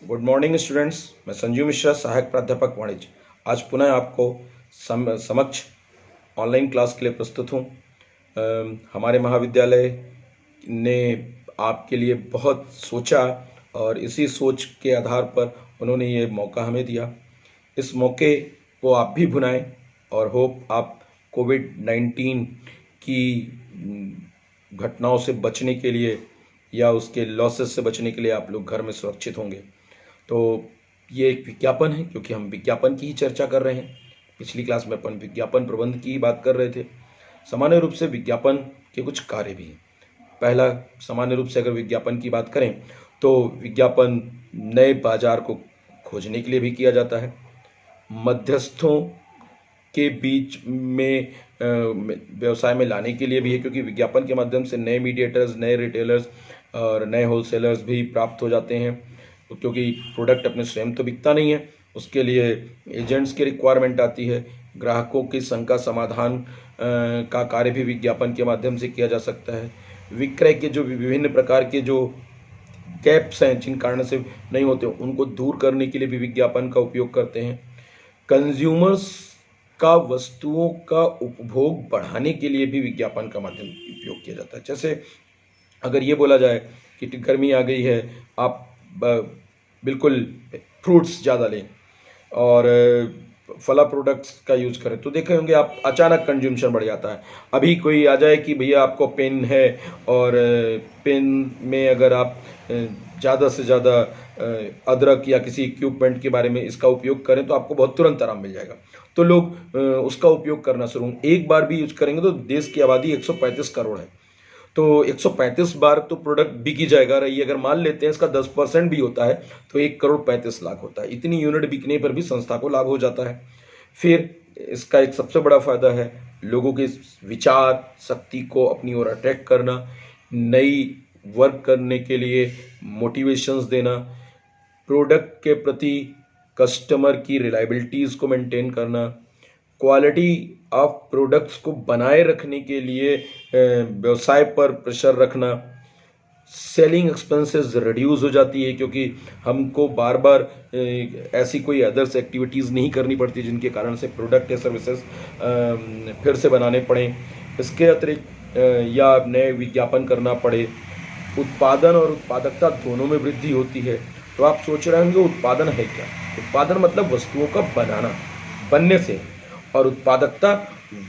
Good morning students. मैं संजीव मिश्रा, सहायक प्राध्यापक वाणिज्य, आज पुनः आपको समक्ष ऑनलाइन क्लास के लिए प्रस्तुत हूँ। हमारे महाविद्यालय ने आपके लिए बहुत सोचा और इसी सोच के आधार पर उन्होंने ये मौका हमें दिया। इस मौके को आप भी भुनाएं और होप आप कोविड-19 की घटनाओं से बचने के लिए या उसके लॉसेस से बचने के लिए आप लोग घर में सुरक्षित होंगे। तो ये एक विज्ञापन है, क्योंकि हम विज्ञापन की ही चर्चा कर रहे हैं। पिछली क्लास में अपन विज्ञापन प्रबंध की बात कर रहे थे। सामान्य रूप से विज्ञापन के कुछ कार्य भी हैं। पहला, सामान्य रूप से अगर विज्ञापन की बात करें तो विज्ञापन नए बाजार को खोजने के लिए भी किया जाता है, मध्यस्थों के बीच में व्यवसाय में लाने के लिए भी है, क्योंकि विज्ञापन के माध्यम से नए मीडिएटर्स, नए रिटेलर्स और नए होलसेलर्स भी प्राप्त हो जाते हैं, क्योंकि प्रोडक्ट अपने स्वयं तो बिकता नहीं है, उसके लिए एजेंट्स की रिक्वायरमेंट आती है। ग्राहकों की शंका समाधान का कार्य भी विज्ञापन के माध्यम से किया जा सकता है। विक्रय के जो विभिन्न प्रकार के जो गैप्स हैं जिन कारण से नहीं होते, उनको दूर करने के लिए भी विज्ञापन का उपयोग करते हैं। कंज्यूमर्स का वस्तुओं का उपभोग बढ़ाने के लिए भी विज्ञापन का माध्यम उपयोग किया जाता है। जैसे अगर ये बोला जाए कि गर्मी आ गई है, आप बिल्कुल फ्रूट्स ज़्यादा लें और फला प्रोडक्ट्स का यूज करें, तो देखे होंगे आप अचानक कंज्यूमशन बढ़ जाता है। अभी कोई आ जाए कि भैया आपको पेन है और पेन में अगर आप ज़्यादा से ज़्यादा अदरक या किसी इक्विपमेंट के बारे में इसका उपयोग करें तो आपको बहुत तुरंत आराम मिल जाएगा, तो लोग उसका उपयोग करना शुरू। एक बार भी यूज करेंगे तो देश की आबादी 135 करोड़ है, तो 135 बार तो प्रोडक्ट बिक ही जाएगा। रही अगर मान लेते हैं इसका 10% भी होता है तो 1,35,00,000 होता है। इतनी यूनिट बिकने पर भी संस्था को लाभ हो जाता है। फिर इसका एक सबसे बड़ा फायदा है लोगों के विचार शक्ति को अपनी ओर अट्रैक्ट करना, नई वर्क करने के लिए मोटिवेशंस देना, प्रोडक्ट के प्रति कस्टमर की रिलायबिलिटीज़ को मेंटेन करना, क्वालिटी ऑफ प्रोडक्ट्स को बनाए रखने के लिए व्यवसाय पर प्रेशर रखना, सेलिंग एक्सपेंसेस रिड्यूस हो जाती है, क्योंकि हमको बार बार ऐसी कोई अदर्स एक्टिविटीज़ नहीं करनी पड़ती जिनके कारण से प्रोडक्ट या सर्विसेज फिर से बनाने पड़ें। इसके अतिरिक्त या नए विज्ञापन करना पड़े, उत्पादन और उत्पादकता दोनों में वृद्धि होती है। तो आप सोच रहे होंगे उत्पादन है क्या? उत्पादन मतलब वस्तुओं का बनाना, बनने से, और उत्पादकता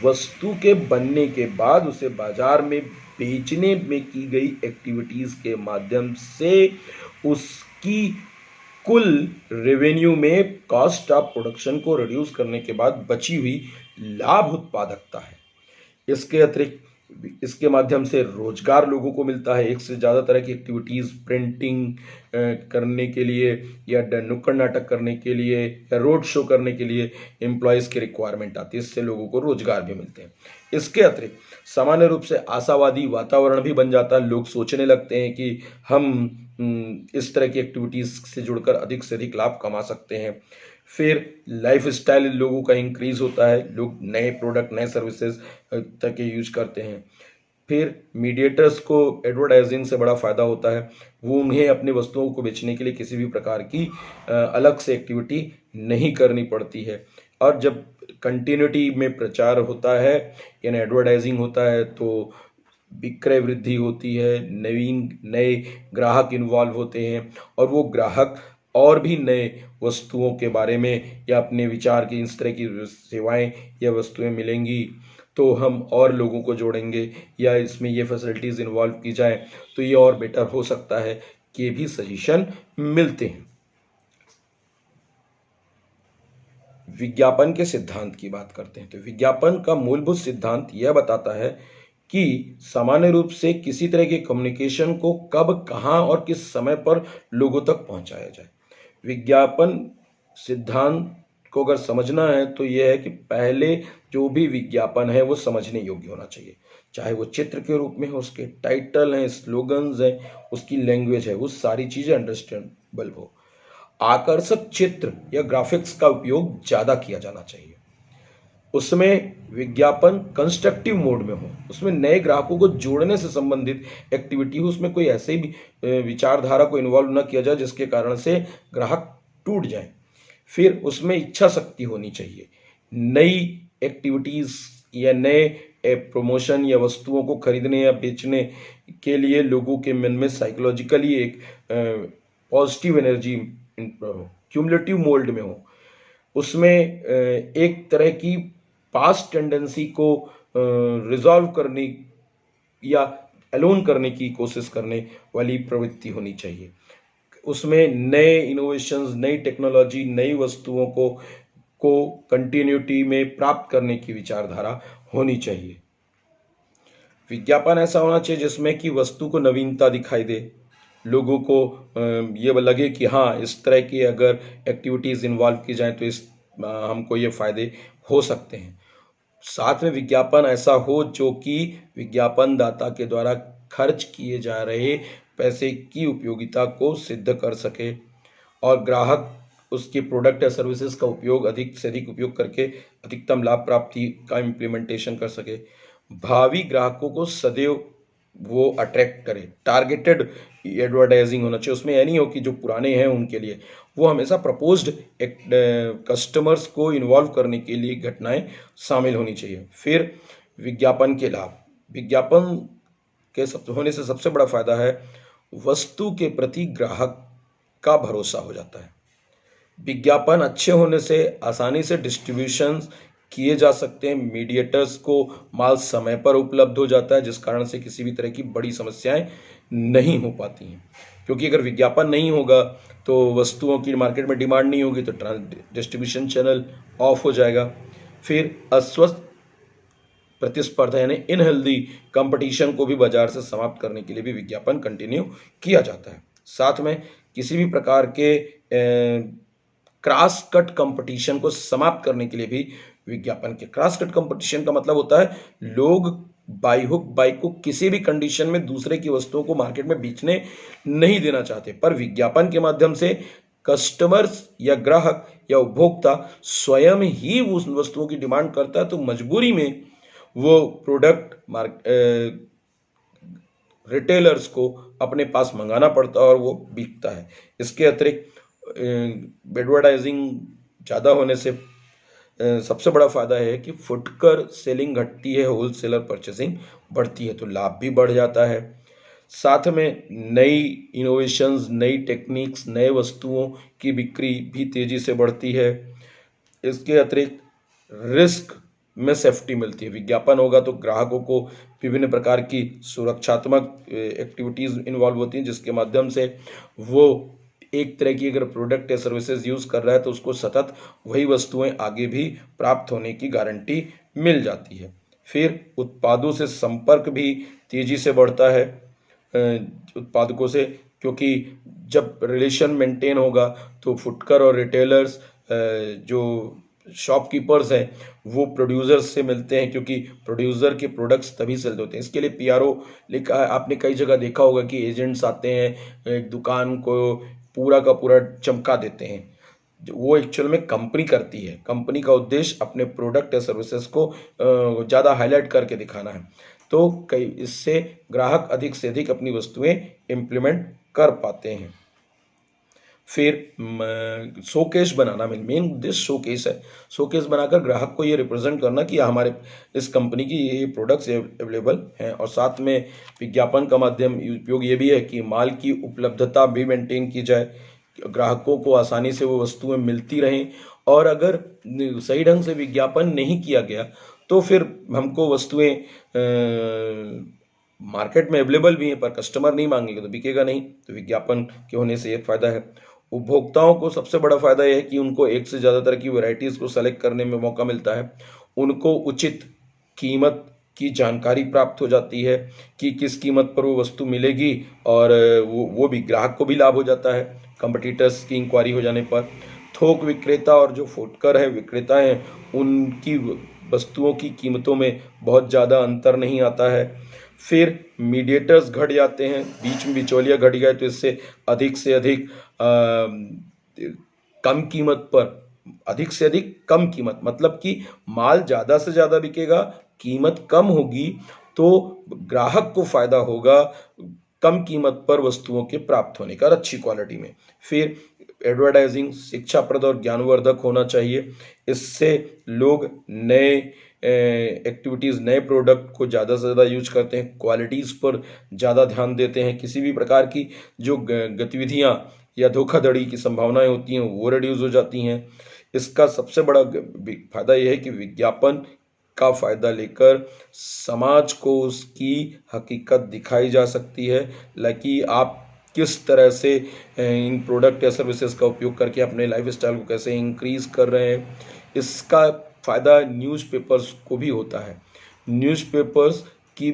वस्तु के बनने के बाद उसे बाजार में बेचने में की गई एक्टिविटीज़ के माध्यम से उसकी कुल रेवेन्यू में कॉस्ट ऑफ प्रोडक्शन को रिड्यूस करने के बाद बची हुई लाभ उत्पादकता है। इसके अतिरिक्त इसके माध्यम से रोजगार लोगों को मिलता है। एक से ज़्यादा तरह की एक्टिविटीज़ प्रिंटिंग करने के लिए या नुक्कड़ नाटक करने के लिए या रोड शो करने के लिए एम्प्लॉयज़ की रिक्वायरमेंट आती है, इससे लोगों को रोजगार भी मिलते हैं। इसके अतिरिक्त सामान्य रूप से आशावादी वातावरण भी बन जाता है। लोग सोचने लगते हैं कि हम इस तरह की एक्टिविटीज़ से जुड़कर अधिक से अधिक लाभ कमा सकते हैं। फिर लाइफ स्टाइल लोगों का इंक्रीज होता है, लोग नए प्रोडक्ट नए सर्विसेज तक के यूज करते हैं। फिर मीडिएटर्स को एडवर्टाइजिंग से बड़ा फ़ायदा होता है, वो उन्हें अपनी वस्तुओं को बेचने के लिए किसी भी प्रकार की अलग से एक्टिविटी नहीं करनी पड़ती है। और जब कंटिन्यूटी में प्रचार होता है यानी एडवर्टाइजिंग होता है तो विक्रय वृद्धि होती है, नए ग्राहक इन्वॉल्व होते हैं और वो ग्राहक और भी नए वस्तुओं के बारे में या अपने विचार की इस तरह की सेवाएं या वस्तुएं मिलेंगी तो हम और लोगों को जोड़ेंगे, या इसमें ये फैसिलिटीज़ इन्वॉल्व की जाए तो ये और बेटर हो सकता है, कि भी सजेशन मिलते हैं। विज्ञापन के सिद्धांत की बात करते हैं तो विज्ञापन का मूलभूत सिद्धांत यह बताता है कि सामान्य रूप से किसी तरह के कम्युनिकेशन को कब, कहाँ और किस समय पर लोगों तक पहुंचाया जाए। विज्ञापन सिद्धांत को अगर समझना है तो यह है कि पहले जो भी विज्ञापन है वो समझने योग्य होना चाहिए, चाहे वो चित्र के रूप में हो, उसके टाइटल हैं, स्लोगन्स हैं, उसकी लैंग्वेज है, वो सारी चीज़ें अंडरस्टैंडेबल हो। आकर्षक चित्र या ग्राफिक्स का उपयोग ज़्यादा किया जाना चाहिए। उसमें विज्ञापन कंस्ट्रक्टिव मोड में हो, उसमें नए ग्राहकों को जोड़ने से संबंधित एक्टिविटी हो, उसमें कोई ऐसे भी विचारधारा को इन्वॉल्व न किया जाए जिसके कारण से ग्राहक टूट जाए। फिर उसमें इच्छा शक्ति होनी चाहिए, नई एक्टिविटीज़ या नए प्रमोशन या वस्तुओं को खरीदने या बेचने के लिए लोगों के मन में साइकोलॉजिकली एक पॉजिटिव एनर्जी क्यूमुलेटिव मोल्ड में हो, उसमें एक तरह की पास्ट टेंडेंसी को रिजॉल्व करने या एलोन करने की कोशिश करने वाली प्रवृत्ति होनी चाहिए। उसमें नए इनोवेशंस, नई टेक्नोलॉजी, नई वस्तुओं को कंटिन्यूटी में प्राप्त करने की विचारधारा होनी चाहिए। विज्ञापन ऐसा होना चाहिए जिसमें कि वस्तु को नवीनता दिखाई दे, लोगों को ये लगे कि हाँ, इस तरह की अगर एक्टिविटीज़ इन्वॉल्व की जाए तो हमको ये फ़ायदे हो सकते हैं। साथ में विज्ञापन ऐसा हो जो कि विज्ञापन दाता के द्वारा खर्च किए जा रहे पैसे की उपयोगिता को सिद्ध कर सके और ग्राहक उसके प्रोडक्ट या सर्विसेज का उपयोग अधिक से अधिक उपयोग करके अधिकतम लाभ प्राप्ति का इम्प्लीमेंटेशन कर सके। भावी ग्राहकों को सदैव वो अट्रैक्ट करे, टारगेटेड एडवर्टाइजिंग होना चाहिए। उसमें यह नहीं हो कि जो पुराने हैं उनके लिए, वो हमेशा प्रपोज्ड कस्टमर्स को इन्वॉल्व करने के लिए घटनाएं शामिल होनी चाहिए। फिर विज्ञापन के लाभ, विज्ञापन के होने से सबसे बड़ा फायदा है वस्तु के प्रति ग्राहक का भरोसा हो जाता है। विज्ञापन अच्छे होने से आसानी से डिस्ट्रीब्यूशन किए जा सकते हैं, मीडिएटर्स को माल समय पर उपलब्ध हो जाता है, जिस कारण से किसी भी तरह की बड़ी समस्याएं नहीं हो पाती हैं। क्योंकि अगर विज्ञापन नहीं होगा तो वस्तुओं की मार्केट में डिमांड नहीं होगी, तो डिस्ट्रीब्यूशन चैनल ऑफ हो जाएगा। फिर अस्वस्थ प्रतिस्पर्धा यानी इनहेल्दी कंपटीशन को भी बाजार से समाप्त करने के लिए भी विज्ञापन कंटिन्यू किया जाता है। साथ में किसी भी प्रकार के क्रॉस कट कंपटीशन को समाप्त करने के लिए भी विज्ञापन के, क्रॉस कट कंपटीशन का मतलब होता है लोग बाई हुक बाई को किसी भी कंडीशन में दूसरे की वस्तुओं को मार्केट में बेचने नहीं देना चाहते, पर विज्ञापन के माध्यम से कस्टमर्स या ग्राहक या उपभोक्ता स्वयं ही उस वस्तुओं की डिमांड करता है, तो मजबूरी में वो प्रोडक्ट रिटेलर्स को अपने पास मंगाना पड़ता है और वो बिकता है। इसके अतिरिक्त एडवर्टाइजिंग ज़्यादा होने से सबसे बड़ा फायदा है कि फुटकर सेलिंग घटती है, होलसेलर परचेसिंग बढ़ती है, तो लाभ भी बढ़ जाता है। साथ में नई इनोवेशंस, नई टेक्निक्स, नए वस्तुओं की बिक्री भी तेज़ी से बढ़ती है। इसके अतिरिक्त रिस्क में सेफ्टी मिलती है। विज्ञापन होगा तो ग्राहकों को विभिन्न प्रकार की सुरक्षात्मक एक्टिविटीज़ इन्वॉल्व होती हैं, जिसके माध्यम से वो एक तरह की अगर प्रोडक्ट या सर्विसेज यूज़ कर रहा है तो उसको सतत वही वस्तुएं आगे भी प्राप्त होने की गारंटी मिल जाती है। फिर उत्पादों से संपर्क भी तेज़ी से बढ़ता है उत्पादकों से, क्योंकि जब रिलेशन मेंटेन होगा तो फुटकर और रिटेलर्स जो शॉपकीपर्स हैं वो प्रोड्यूसर्स से मिलते हैं, क्योंकि प्रोड्यूसर के प्रोडक्ट्स तभी सेल होते हैं। इसके लिए पीआरओ लिखा है, आपने कई जगह देखा होगा कि एजेंट्स आते हैं, एक दुकान को पूरा का पूरा चमका देते हैं। वो एक्चुअल में कंपनी करती है, कंपनी का उद्देश्य अपने प्रोडक्ट या सर्विसेज को ज़्यादा हाईलाइट करके दिखाना है, तो कई इससे ग्राहक अधिक से अधिक अपनी वस्तुएं इम्प्लीमेंट कर पाते हैं। फिर शोकेस बनाना, मेन उद्देश्य शोकेस है। शोकेस बनाकर ग्राहक को ये रिप्रेजेंट करना कि हमारे इस कंपनी की ये प्रोडक्ट्स अवेलेबल हैं। और साथ में विज्ञापन का माध्यम उपयोग ये भी है कि माल की उपलब्धता भी मेंटेन की जाए, ग्राहकों को आसानी से वो वस्तुएं मिलती रहें। और अगर सही ढंग से विज्ञापन नहीं किया गया तो फिर हमको वस्तुएं मार्केट में अवेलेबल भी हैं पर कस्टमर नहीं मांगेंगे तो बिकेगा नहीं। तो विज्ञापन के होने से एक फ़ायदा है। उपभोक्ताओं को सबसे बड़ा फ़ायदा यह है कि उनको एक से ज़्यादा तरह की वैरायटीज़ को सेलेक्ट करने में मौका मिलता है। उनको उचित कीमत की जानकारी प्राप्त हो जाती है कि किस कीमत पर वो वस्तु मिलेगी, और वो भी ग्राहक को भी लाभ हो जाता है कंपटीटर्स की इंक्वायरी हो जाने पर। थोक विक्रेता और जो फुटकर है विक्रेता हैं उनकी वस्तुओं की कीमतों में बहुत ज़्यादा अंतर नहीं आता है। फिर मीडिएटर्स घट जाते हैं, बीच में बिचौलिया घट गए तो इससे अधिक से अधिक कम कीमत पर अधिक से अधिक कम कीमत, मतलब कि माल ज़्यादा से ज़्यादा बिकेगा, कीमत कम होगी तो ग्राहक को फायदा होगा कम कीमत पर वस्तुओं के प्राप्त होने का और अच्छी क्वालिटी में। फिर एडवर्टाइजिंग शिक्षाप्रद और ज्ञानवर्धक होना चाहिए। इससे लोग नए एक्टिविटीज़, नए प्रोडक्ट को ज़्यादा से ज़्यादा यूज करते हैं, क्वालिटीज़ पर ज़्यादा ध्यान देते हैं। किसी भी प्रकार की जो गतिविधियाँ या धोखाधड़ी की संभावनाएं होती हैं वो रिड्यूस हो जाती हैं। इसका सबसे बड़ा फायदा यह है कि विज्ञापन का फायदा लेकर समाज को उसकी हकीकत दिखाई जा सकती है, कि आप किस तरह से इन प्रोडक्ट या सर्विसेज का उपयोग करके अपने लाइफस्टाइल को कैसे इंक्रीज कर रहे हैं। इसका फायदा न्यूज़पेपर्स को भी होता है। न्यूज़पेपर्स की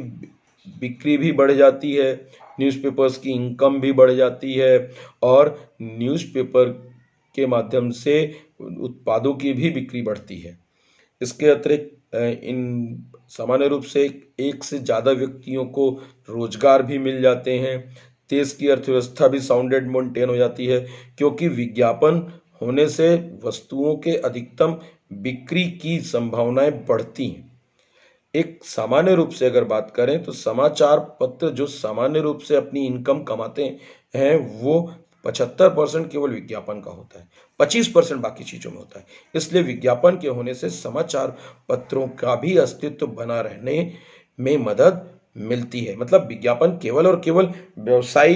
बिक्री भी बढ़ जाती है, न्यूज़पेपर्स की इनकम भी बढ़ जाती है और न्यूज़पेपर के माध्यम से उत्पादों की भी बिक्री बढ़ती है। इसके अतिरिक्त इन सामान्य रूप से एक से ज़्यादा व्यक्तियों को रोजगार भी मिल जाते हैं। देश की अर्थव्यवस्था भी साउंड एंड मेंटेन हो जाती है, क्योंकि विज्ञापन होने से वस्तुओं के अधिकतम बिक्री की संभावनाएं बढ़ती हैं। एक सामान्य रूप से अगर बात करें तो समाचार पत्र जो सामान्य रूप से अपनी इनकम कमाते हैं वो 75% केवल विज्ञापन का होता है, 25% बाकी चीजों में होता है। इसलिए विज्ञापन के होने से समाचार पत्रों का भी अस्तित्व बना रहने में मदद मिलती है। मतलब विज्ञापन केवल और केवल व्यवसाय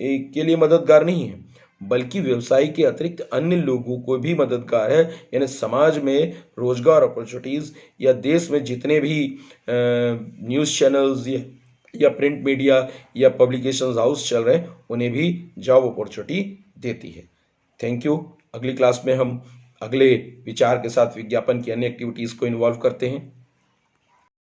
के लिए मददगार नहीं है, बल्कि व्यवसाय के अतिरिक्त अन्य लोगों को भी मददगार है। यानी समाज में रोजगार अपॉर्चुनिटीज या देश में जितने भी न्यूज़ चैनल्स या प्रिंट मीडिया या पब्लिकेशंस हाउस चल रहे हैं उन्हें भी जॉब अपॉर्चुनिटी देती है। Thank you. अगली क्लास में हम अगले विचार के साथ विज्ञापन की अन्य एक्टिविटीज़ को इन्वॉल्व करते हैं।